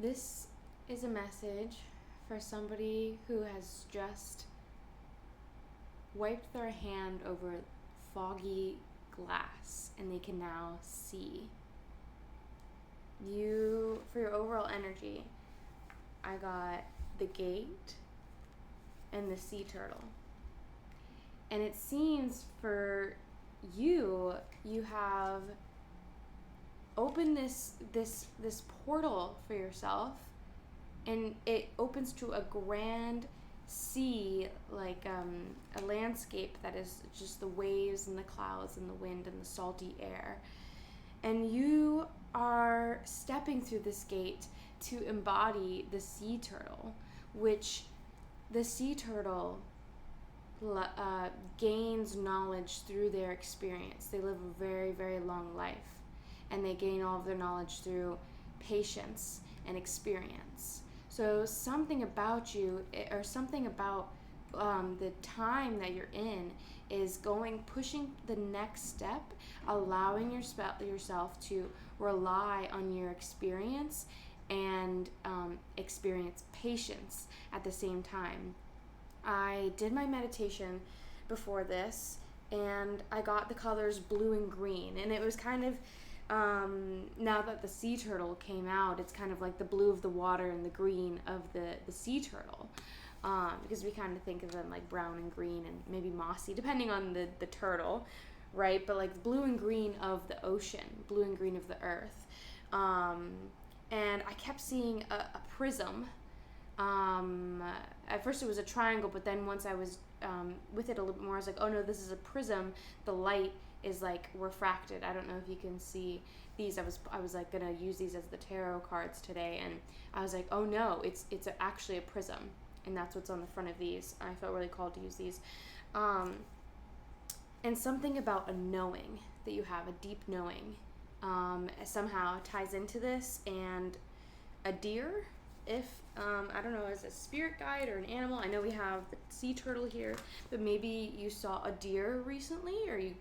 This is a message for somebody who has just wiped their hand over foggy glass and they can now see. For your overall energy, I got the gate and the sea turtle. And it seems for you have opened this portal for yourself, and it opens to a grand sea, like a landscape that is just the waves and the clouds and the wind and the salty air. And you are stepping through this gate to embody the sea turtle, which the sea turtle gains knowledge through their experience. They live a very, very long life, and they gain all of their knowledge through patience and experience. So something about you, or something about the time that you're in, is pushing the next step, allowing yourself to rely on your experience and experience patience at the same time. I did my meditation before this, and I got the colors blue and green, and it was kind of, now that the sea turtle came out, it's kind of like the blue of the water and the green of the sea turtle, because we kind of think of them like brown and green and maybe mossy, depending on the turtle, right? But like the blue and green of the ocean, blue and green of the earth. And I kept seeing a prism. At first it was a triangle, but then once I was with it a little bit more, I was like, oh no, this is a prism. The light is like refracted. I don't know if you can see these. I was like gonna use these as the tarot cards today, and I was like, oh no, it's actually a prism, and that's what's on the front of these. I felt really called to use these. And something about a knowing that you have, a deep knowing, somehow ties into this. And a deer, if I don't know, as a spirit guide or an animal. I know we have the sea turtle here, but maybe you saw a deer recently, or you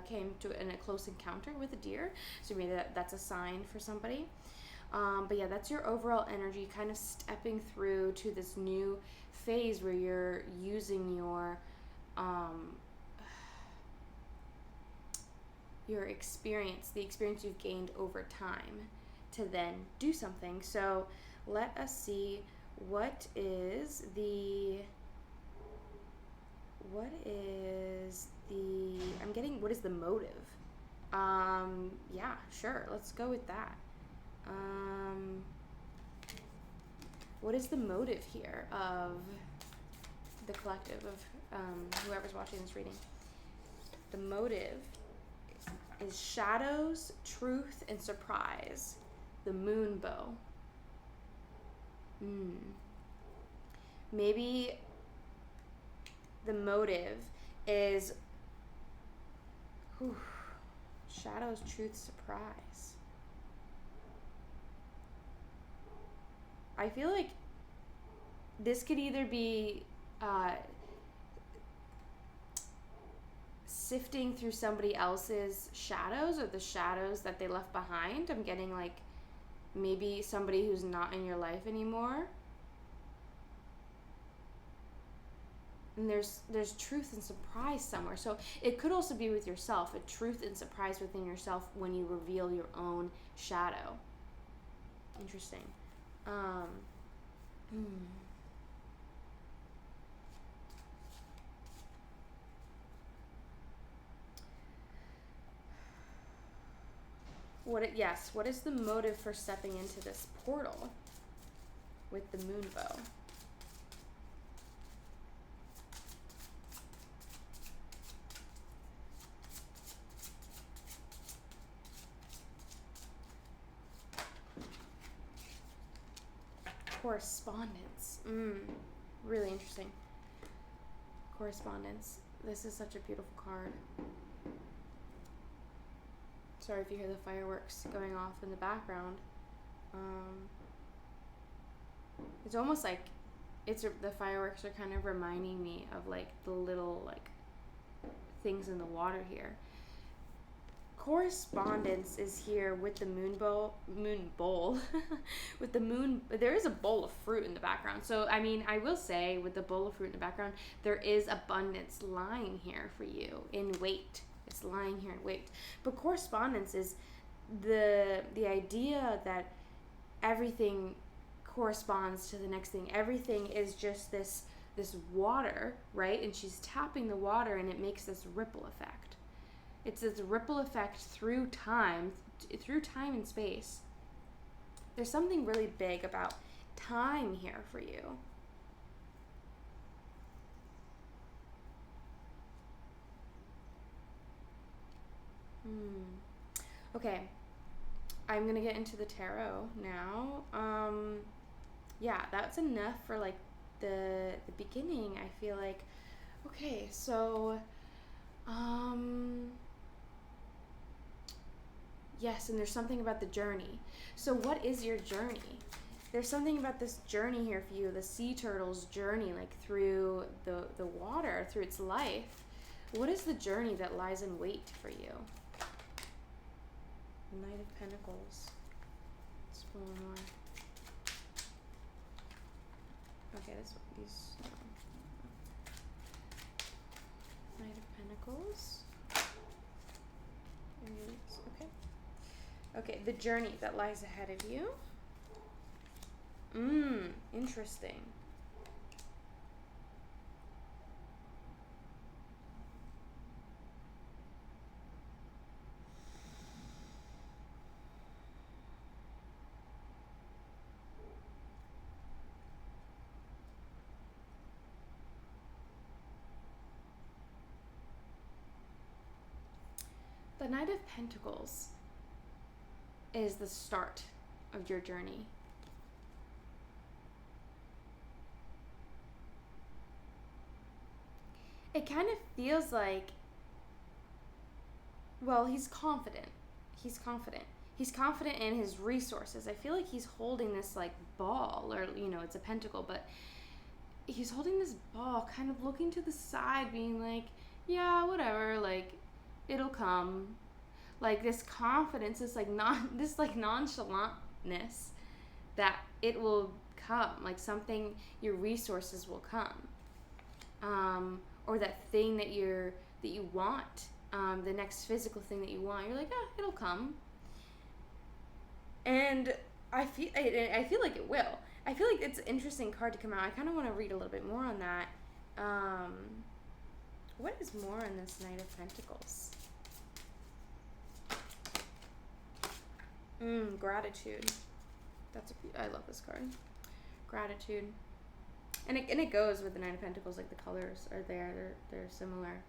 came to a close encounter with a deer, so maybe that's a sign for somebody. But yeah, that's your overall energy, kind of stepping through to this new phase where you're using your experience, the experience you've gained over time, to then do something. So let us see what is the motive. Yeah, sure, let's go with that. What is the motive here of the collective, of whoever's watching this reading? The motive is shadows, truth, and surprise. The moon bow. Maybe the motive is shadows, truth, surprise. I feel like this could either be sifting through somebody else's shadows, or the shadows that they left behind. I'm getting like maybe somebody who's not in your life anymore. And there's truth and surprise somewhere. So it could also be with yourself, a truth and surprise within yourself when you reveal your own shadow. Interesting. What is the motive for stepping into this portal with the moon bow? Correspondence. Really interesting. Correspondence. This is such a beautiful card. Sorry if you hear the fireworks going off in the background. It's almost like the fireworks are kind of reminding me of like the little like things in the water here. correspondence is here with the moon bowl with the moon. There is a bowl of fruit in the background, so I mean, I will say with the bowl of fruit in the background, there is abundance lying here for you in wait. It's lying here in wait. But correspondence is the idea that everything corresponds to the next thing. Everything is just this water, right? And she's tapping the water and it makes this ripple effect. It's this ripple effect through time and space. There's something really big about time here for you. Okay, I'm gonna get into the tarot now. Yeah, that's enough for like the beginning. I feel like, okay, so yes, and there's something about the journey. So what is your journey? There's something about this journey here for you, the sea turtle's journey, like through the water, through its life. What is the journey that lies in wait for you? Knight of Pentacles. Let's pull one more. Okay, these. Knight of Pentacles. Okay. Okay, the journey that lies ahead of you. Interesting. The Knight of Pentacles is the start of your journey. It kind of feels like, well, he's confident. He's confident. He's confident in his resources. I feel like he's holding this like ball, or it's a pentacle, but he's holding this ball, kind of looking to the side, being like, yeah, whatever, like, it'll come. Like this confidence, this nonchalantness that it will come, like something, your resources will come, or that thing that you want, the next physical thing that you want. You're like, it'll come, and I feel like it will. I feel like it's an interesting card to come out. I kind of want to read a little bit more on that. What is more on this Knight of Pentacles? Gratitude. I love this card. Gratitude. And it goes with the Nine of Pentacles, like the colors are there. They're similar.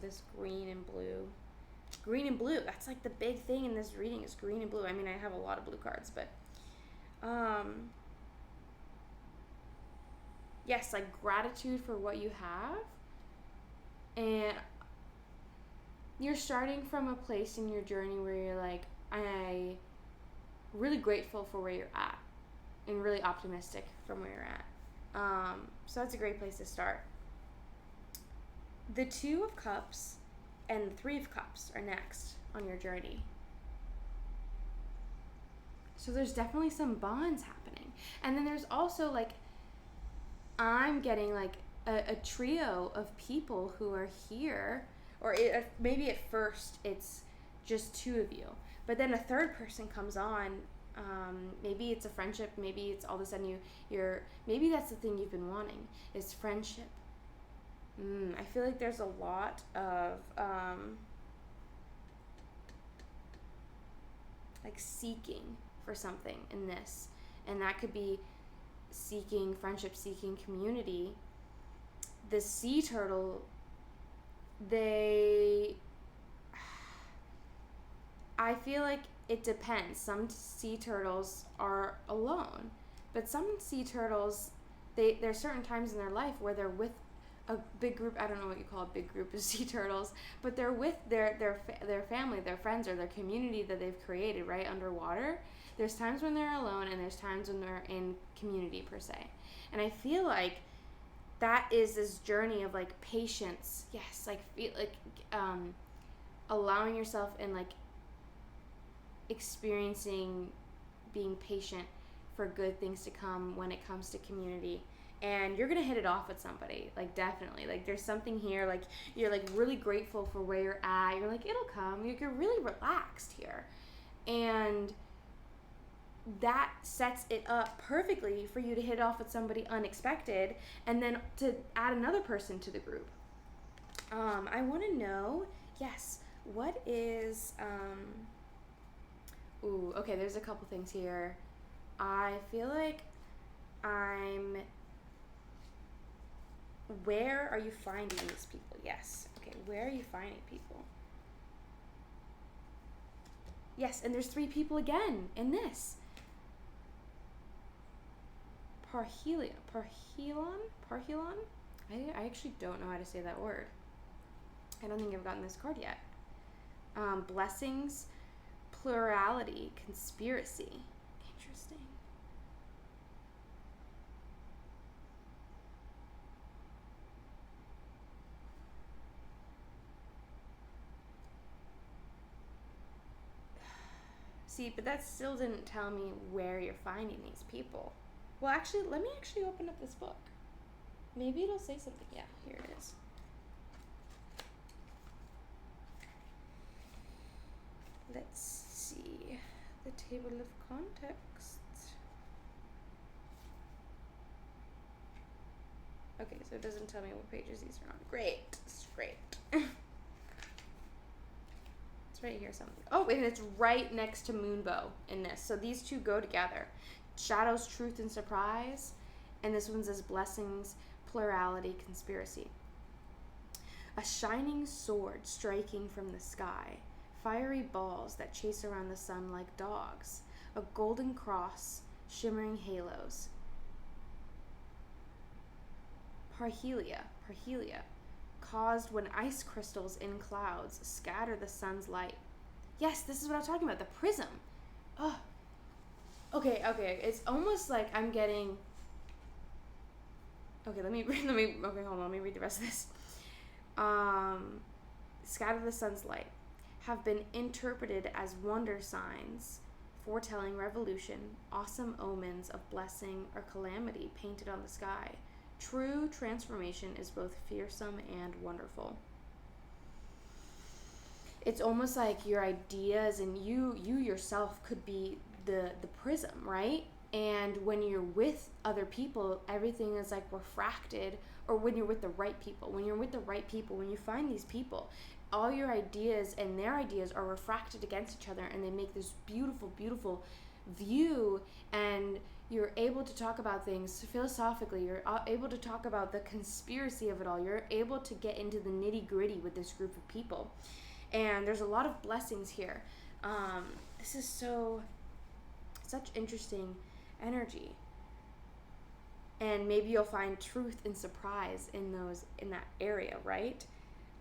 This green and blue. Green and blue. That's like the big thing in this reading is green and blue. I mean, I have a lot of blue cards, but yes, like gratitude for what you have. And you're starting from a place in your journey where you're like, I'm really grateful for where you're at and really optimistic from where you're at. So that's a great place to start. The Two of Cups and the Three of Cups are next on your journey. So there's definitely some bonds happening. And then there's also like, I'm getting like a trio of people who are here, or maybe at first it's just two of you, but then a third person comes on. Maybe it's a friendship, maybe it's all of a sudden maybe that's the thing you've been wanting, is friendship. I feel like there's a lot of like seeking for something in this, and that could be seeking friendship, seeking community. The sea turtle, I feel like it depends. Some sea turtles are alone, but some sea turtles, there's certain times in their life where they're with a big group. I don't know what you call a big group of sea turtles, but they're with their family, their friends, or their community that they've created right underwater. There's times when they're alone, and there's times when they're in community per se. And I feel like that is this journey of like patience. Yes, like feel like allowing yourself and like experiencing being patient for good things to come when it comes to community. And you're gonna hit it off with somebody, like definitely. Like there's something here, like you're like really grateful for where you're at. You're like, it'll come. You're really relaxed here, and that sets it up perfectly for you to hit off with somebody unexpected, and then to add another person to the group. I want to know, yes, what is ooh, okay, there's a couple things here. I feel like where are you finding these people? Yes. Okay, where are you finding people? Yes, and there's 3 people again in this. Parhelion? I actually don't know how to say that word. I don't think I've gotten this card yet. Blessings, plurality, conspiracy. Interesting. See, but that still didn't tell me where you're finding these people. Well, actually, let me actually open up this book. Maybe it'll say something. Yeah, here it is. Let's see. The table of context. Okay, so it doesn't tell me what pages these are on. Great. It's great. It's right here something. Oh, and it's right next to Moonbow in this. So these two go together. Shadows, truth, and surprise. And this one says blessings, plurality, conspiracy. A shining sword striking from the sky. Fiery balls that chase around the sun like dogs. A golden cross, shimmering halos. Parhelia, caused when ice crystals in clouds scatter the sun's light. Yes, this is what I'm talking about, the prism. Oh. Okay, it's almost like I'm getting... Okay, let me read the rest of this. Scatter the sun's light. Have been interpreted as wonder signs, foretelling revolution, awesome omens of blessing or calamity painted on the sky. True transformation is both fearsome and wonderful. It's almost like your ideas and you yourself could be the prism, right? And when you're with other people, everything is like refracted, or when you're with the right people. When you find these people, all your ideas and their ideas are refracted against each other, and they make this beautiful, beautiful view, and you're able to talk about things philosophically. You're able to talk about the conspiracy of it all. You're able to get into the nitty-gritty with this group of people. And there's a lot of blessings here. This is such interesting energy. And maybe you'll find truth and surprise in that area, right?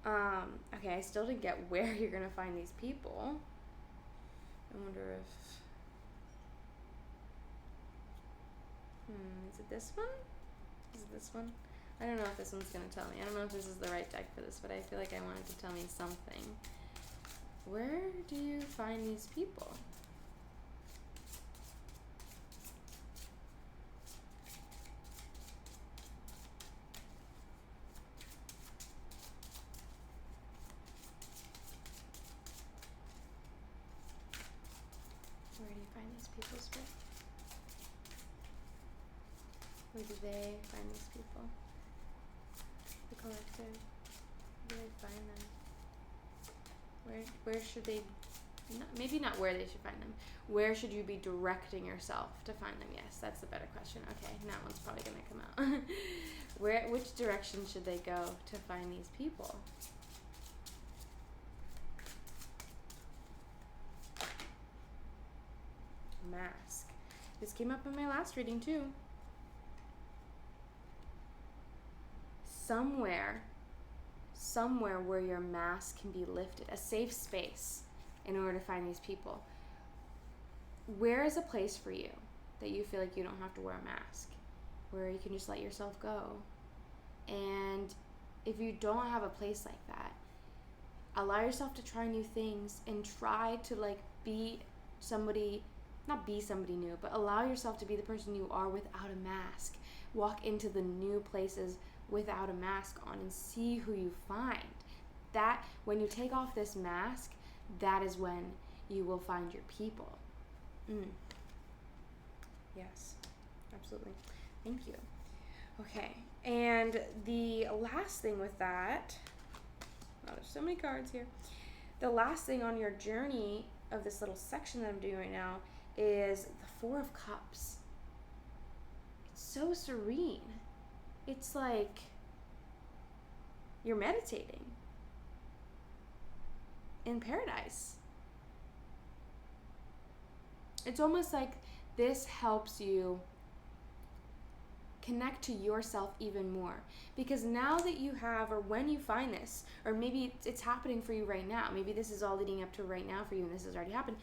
Okay, I still didn't get where you're gonna find these people. I wonder if... is it this one? Is it this one? I don't know if this one's gonna tell me. I don't know if this is the right deck for this, but I feel like I wanted to tell me something. Where do you find these people? Where do you find these people, Spirit? Where do they find these people? The collective. Where do they find them? Where should they... maybe not where they should find them. Where should you be directing yourself to find them? Yes, that's the better question. Okay, that one's probably going to come out. Which direction should they go to find these people? Mask. This came up in my last reading too. Somewhere where your mask can be lifted, a safe space in order to find these people. Where is a place for you that you feel like you don't have to wear a mask, where you can just let yourself go? And if you don't have a place like that, allow yourself to try new things and try to like be somebody, not be somebody new, but allow yourself to be the person you are without a mask. Walk into the new places without a mask on and see who you find. That, when you take off this mask, that is when you will find your people. Yes, absolutely. Thank you. Okay, and the last thing with that, oh, there's so many cards here. The last thing on your journey of this little section that I'm doing right now is the Four of Cups. It's so serene. It's like you're meditating in paradise. It's almost like this helps you connect to yourself even more, because now that you have, or when you find this, or maybe it's happening for you right now, maybe this is all leading up to right now for you and this has already happened,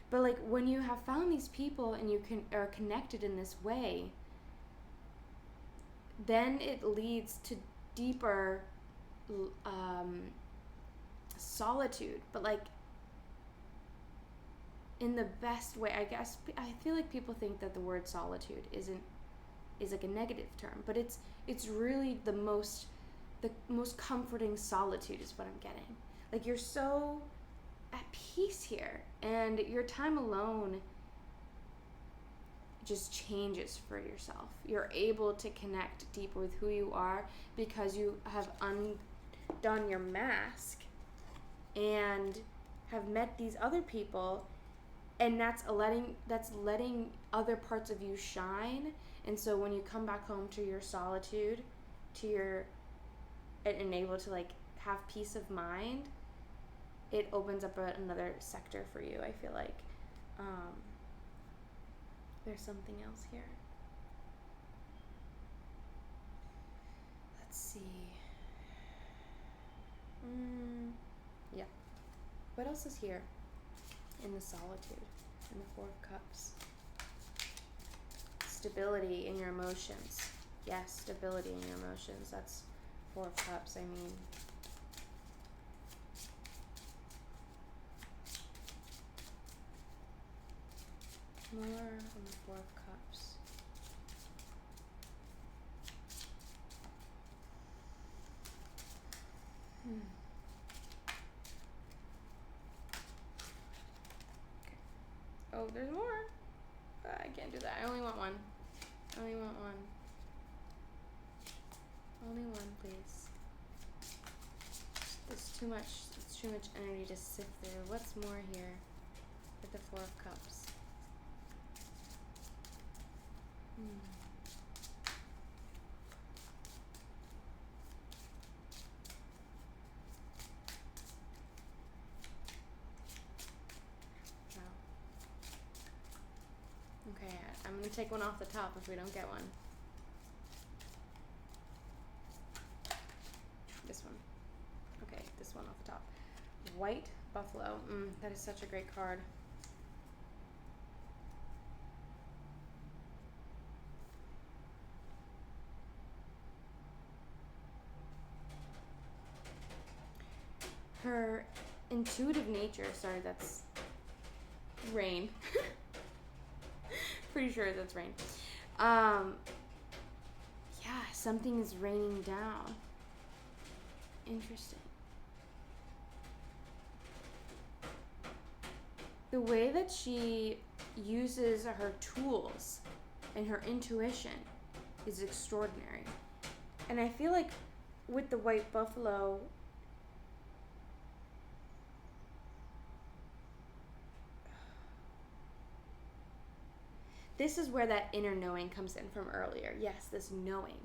but like when you have found these people and you are connected in this way, then it leads to deeper solitude, but like in the best way. I guess I feel like people think that the word solitude is like a negative term, but it's really the most comforting solitude is what I'm getting. Like you're so at peace here, and your time alone just changes for yourself. You're able to connect deeper with who you are because you have undone your mask and have met these other people, and that's letting other parts of you shine. And so when you come back home to your solitude, and able to like have peace of mind, it opens up another sector for you. I feel like there's something else here. Let's see. Yeah. What else is here in the solitude, in the Four of Cups? Stability in your emotions. Yes, stability in your emotions. That's Four of Cups. I mean, more on the Four of Cups. Okay. Oh, there's more. I can't do that. I only want one. Only one, please. There's too much. It's too much energy to sift through. What's more here with the Four of Cups? Wow. Okay, I'm gonna take one off the top if we don't get one. This one. Okay, this one off the top. White Buffalo. That is such a great card. Her intuitive nature, sorry, that's rain. Pretty sure that's rain. Yeah, something is raining down. Interesting. The way that she uses her tools and her intuition is extraordinary. And I feel like with the White Buffalo, this is where that inner knowing comes in from earlier. Yes, this knowing.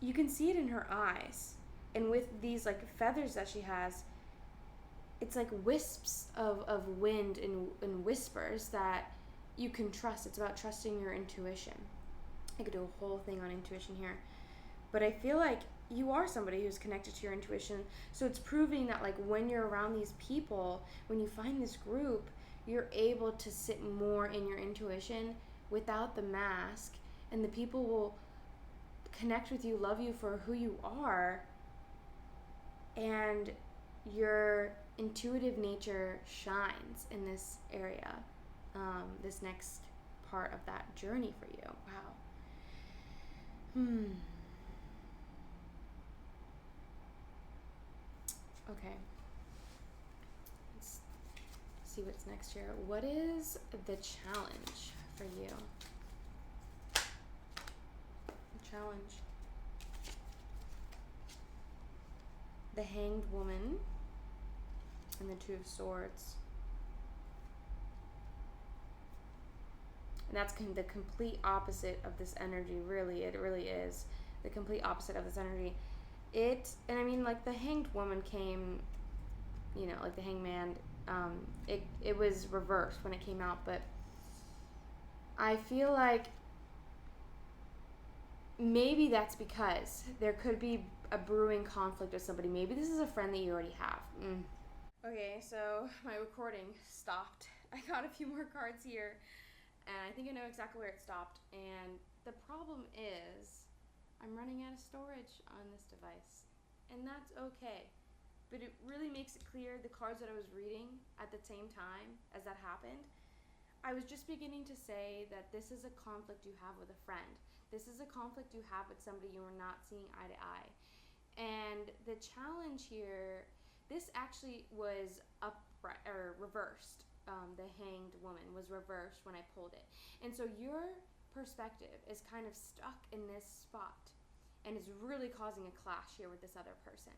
You can see it in her eyes. And with these like feathers that she has, it's like wisps of wind and whispers that you can trust. It's about trusting your intuition. I could do a whole thing on intuition here. But I feel like you are somebody who's connected to your intuition. So it's proving that like when you're around these people, when you find this group, you're able to sit more in your intuition without the mask, and the people will connect with you, love you for who you are, And your intuitive nature shines in this area, this next part of that journey for you. Wow. Okay. Let's see what's next here. What is the challenge for you? The challenge. The Hanged Woman and the Two of Swords. And that's the complete opposite of this energy, really. It really is the complete opposite of this energy. And I mean, like, the Hanged Woman came, you know, like the Hangman, it was reversed when it came out, but I feel like maybe that's because there could be a brewing conflict with somebody. Maybe this is a friend that you already have. Okay, so my recording stopped. I got a few more cards here, and I think I know exactly where it stopped. And the problem is I'm running out of storage on this device, and that's okay. But it really makes it clear, the cards that I was reading at the same time as that happened, I was just beginning to say that this is a conflict you have with a friend. This is a conflict you have with somebody you are not seeing eye to eye. And the challenge here, this actually was reversed. The Hanged Woman was reversed when I pulled it. And so your perspective is kind of stuck in this spot and is really causing a clash here with this other person.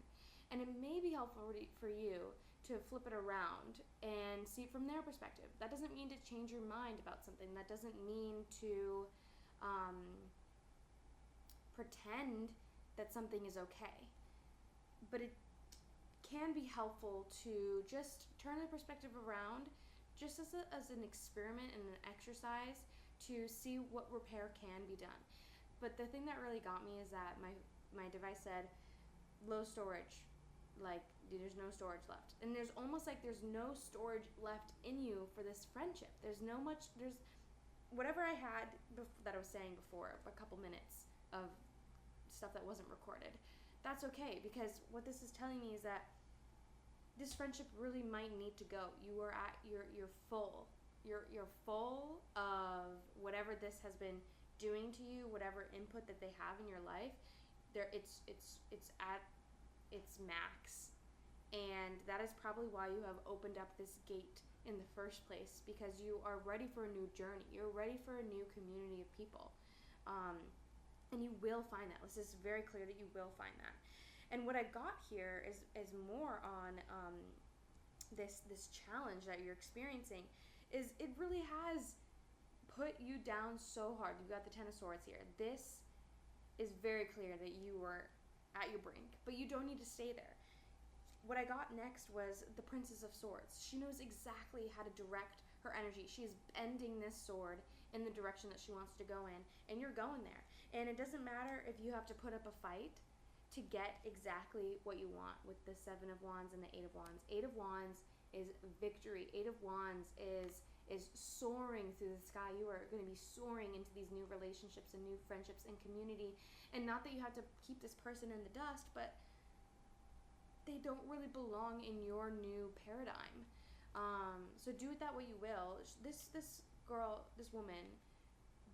And it may be helpful for you to flip it around and see it from their perspective. That doesn't mean to change your mind about something. That doesn't mean to pretend that something is okay. But it can be helpful to just turn the perspective around, just as an experiment and an exercise to see what repair can be done. But the thing that really got me is that my device said low storage, like there's no storage left, and there's almost like there's no storage left in you for this friendship. There's whatever I had that I was saying before, a couple minutes of stuff that wasn't recorded. That's okay, because what this is telling me is that this friendship really might need to go. You are at you're full. You're full of whatever this has been doing to you, whatever input that they have in your life. It's at its max. And that is probably why you have opened up this gate in the first place, because you are ready for a new journey. You're ready for a new community of people. And you will find that. This is very clear that you will find that. And what I got here is more on this challenge that you're experiencing. Is it really has put you down so hard. You've got the Ten of Swords here. This is very clear that you were at your brink, but you don't need to stay there. What I got next was the Princess of Swords. She knows exactly how to direct her energy. She is bending this sword in the direction that she wants to go in, and you're going there. And it doesn't matter if you have to put up a fight to get exactly what you want with the Seven of Wands and the Eight of Wands. Eight of Wands is victory. Eight of Wands is soaring through the sky. You are going to be soaring into these new relationships and new friendships and community. And not that you have to keep this person in the dust, but they don't really belong in your new paradigm. So do with that what you will. This girl, this woman,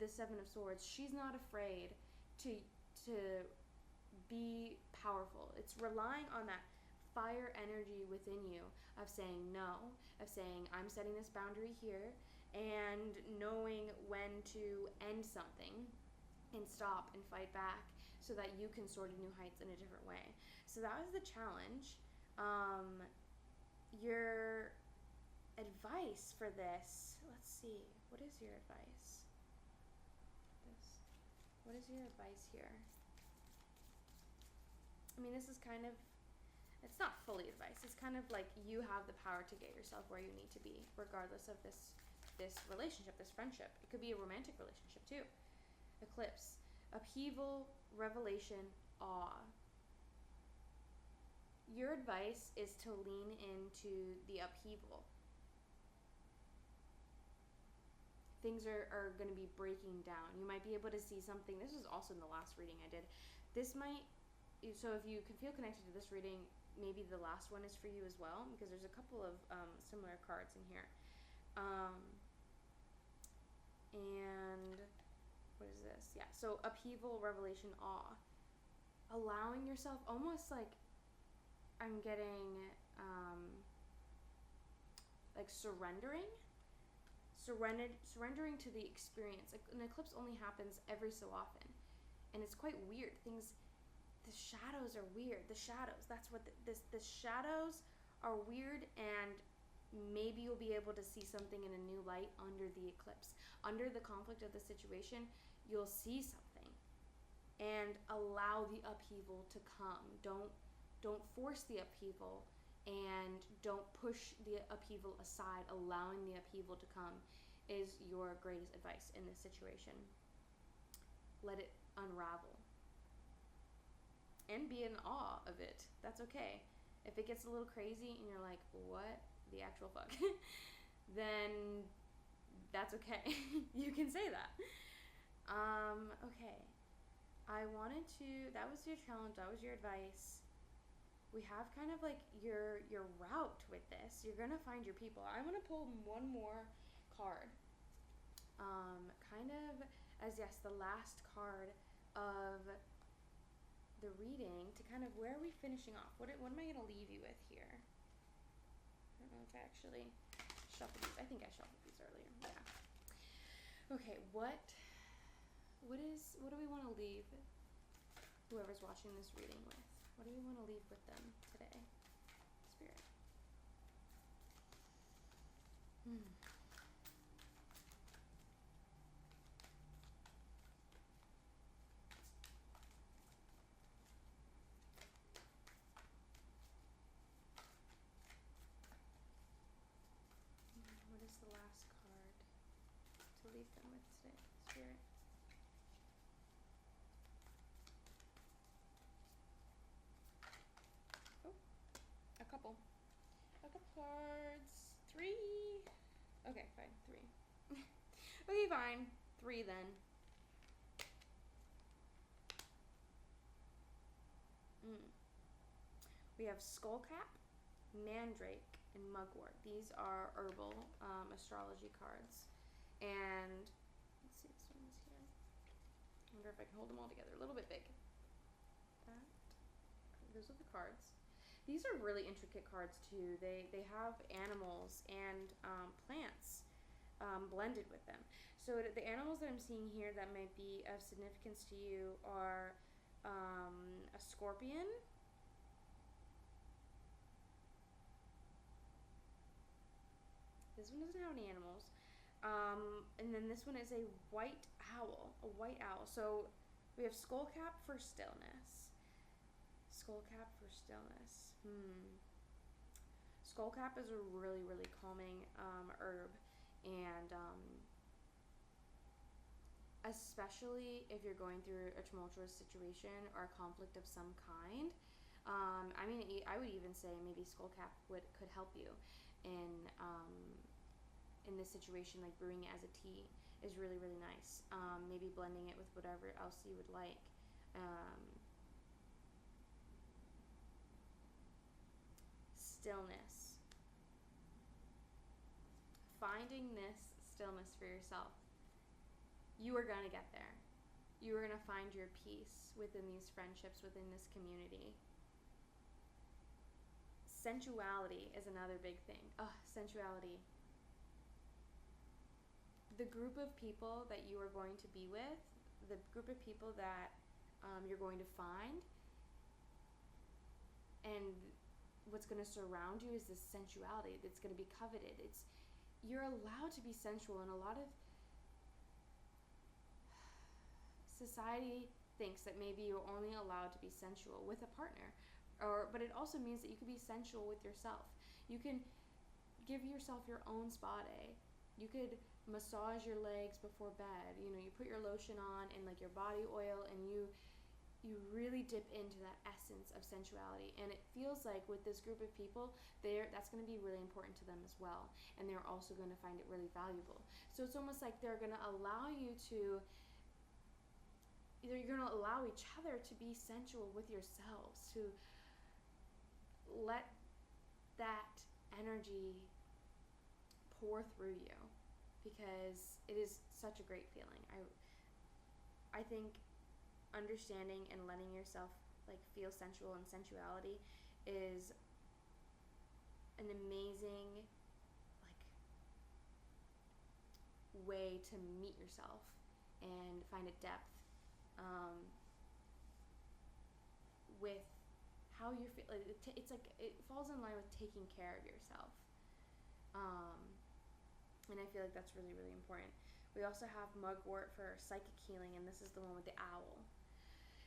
the Seven of Swords, she's not afraid to be powerful. It's relying on that fire energy within you of saying no, of saying I'm setting this boundary here, and knowing when to end something and stop and fight back so that you can soar to new heights in a different way. So that was the challenge. Your advice for this, let's see, what is your advice? What is your advice here? I mean, this is kind of, it's not fully advice. It's kind of like you have the power to get yourself where you need to be, regardless of this relationship, this friendship. It could be a romantic relationship too. Eclipse, upheaval, revelation, awe. Your advice is to lean into the upheaval. Things are going to be breaking down. You might be able to see something. This was also in the last reading I did. This might, so if you can feel connected to this reading, maybe the last one is for you as well, because there's a couple of similar cards in here. And what is this? Yeah, so upheaval, revelation, awe. Allowing yourself, almost like I'm getting like surrendering to the experience. Like, an eclipse only happens every so often, and it's quite weird. The shadows are weird. The shadows, that's what the shadows are weird, and maybe you'll be able to see something in a new light under the eclipse. Under the conflict of the situation, you'll see something, and allow the upheaval to come. Don't force the upheaval, and don't push the upheaval aside. Allowing the upheaval to come is your greatest advice in this situation. Let it unravel. And be in awe of it. That's okay. If it gets a little crazy and you're like, what the actual fuck? Then that's okay. You can say that. Okay. That was your challenge, that was your advice. We have kind of like your route with this. You're gonna find your people. I want to pull one more card. Kind of as, yes, the last card of the reading, to kind of, where are we finishing off? What am I gonna leave you with here? I don't know if I actually shuffled these. I think I shuffled these earlier. Yeah. Okay, what do we want to leave whoever's watching this reading with? What do we want to leave with them today, Spirit? What is the last card to leave them with today, Spirit? Oh, a couple cards. 3. Okay, fine, 3. Okay, fine, 3 then. We have Skullcap, Mandrake, and Mugwort. These are Herbal astrology cards. And let's see, this one's here. I wonder if I can hold them all together. A little bit big. Those are the cards. These are really intricate cards too. They have animals and plants blended with them. So the animals that I'm seeing here that might be of significance to you are a scorpion, this one doesn't have any animals, and then this one is a white owl. So we have Skullcap for stillness. Skullcap is a really, really calming herb, and especially if you're going through a tumultuous situation or a conflict of some kind. I mean, I would even say maybe Skullcap could help you in this situation. Like, brewing it as a tea is really, really nice. Maybe blending it with whatever else you would like. Stillness. Finding this stillness for yourself. You are going to get there. You are going to find your peace within these friendships, within this community. Sensuality is another big thing. Sensuality. The group of people that you are going to be with, the group of people that you're going to find, and what's going to surround you is this sensuality that's going to be coveted. You're allowed to be sensual, and a lot of society thinks that maybe you're only allowed to be sensual with a partner, but it also means that you can be sensual with yourself. You can give yourself your own spa day. You could massage your legs before bed. You put your lotion on and like your body oil, and you really dip into that essence of sensuality. And it feels like with this group of people, that's going to be really important to them as well, and they're also going to find it really valuable. So it's almost like they're going to allow you to, either you're going to allow each other to be sensual with yourselves, to let that energy pour through you, because it is such a great feeling. I think understanding and letting yourself like feel sensual and sensuality is an amazing like way to meet yourself and find a depth with how you're feeling. It's like it falls in line with taking care of yourself, and I feel like that's really, really important. We also have mugwort for psychic healing, and this is the one with the owl.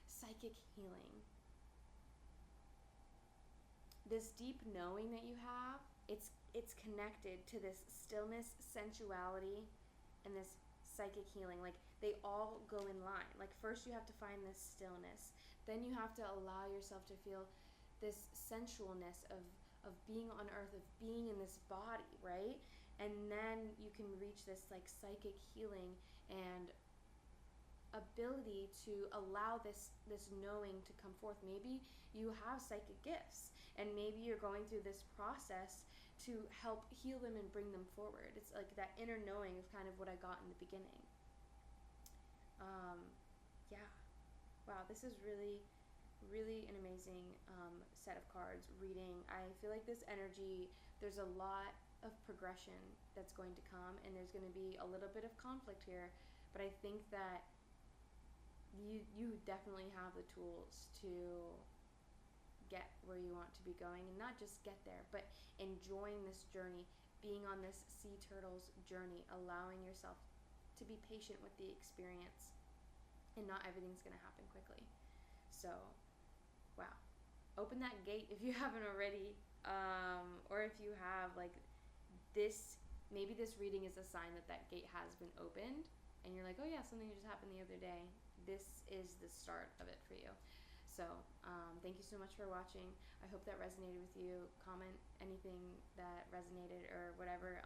Psychic healing, this deep knowing that you have, it's connected to this stillness, sensuality, and this psychic healing. Like they all go in line. Like first you have to find this stillness, then you have to allow yourself to feel this sensualness of being on earth, of being in this body, right? And then you can reach this like psychic healing and ability to allow this knowing to come forth. Maybe you have psychic gifts, and maybe you're going through this process to help heal them and bring them forward. It's like that inner knowing is kind of what I got in the beginning. Yeah, wow, this is really, really an amazing set of cards reading. I feel like this energy, there's a lot of progression that's going to come, and there's going to be a little bit of conflict here, but I think that you definitely have the tools to get where you want to be going, and not just get there, but enjoying this journey, being on this sea turtle's journey, allowing yourself to be patient with the experience, and not everything's going to happen quickly. So, wow. Open that gate if you haven't already, or if you have, like, this, maybe this reading is a sign that that gate has been opened, and you're like, oh yeah, something just happened the other day. This is the start of it for you. So thank you so much for watching. I hope that resonated with you. Comment anything that resonated or whatever,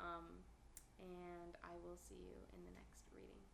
and I will see you in the next reading.